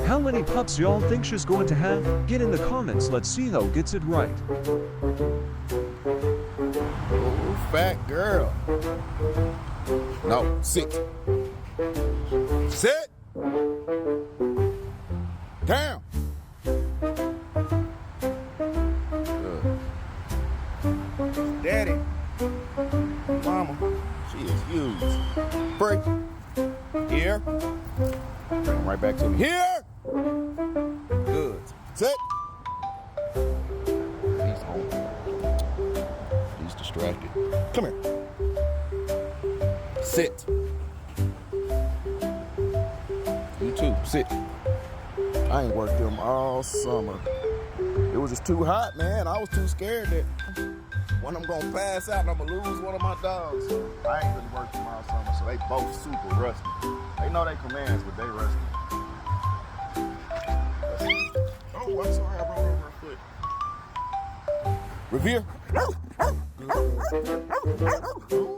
How many pups y'all think she's going to have? Get in the comments, let's see who gets it right. Oh, fat girl. No, sit. Sit. Down. Good. Daddy. Mama. She is huge. Break. Here. Bring him right back to me. Here. Good. Sit. He's home. He's distracted. Come here. Sit. You too. Sit. I ain't worked them all summer. It was just too hot, man. I was too scared that one of them gonna pass out and I'm gonna lose one of my dogs. So I ain't really worked them all summer, so they both super rusty. They know they commands, but they rusty. Oh, I'm sorry, I broke over her foot. Revere. Good.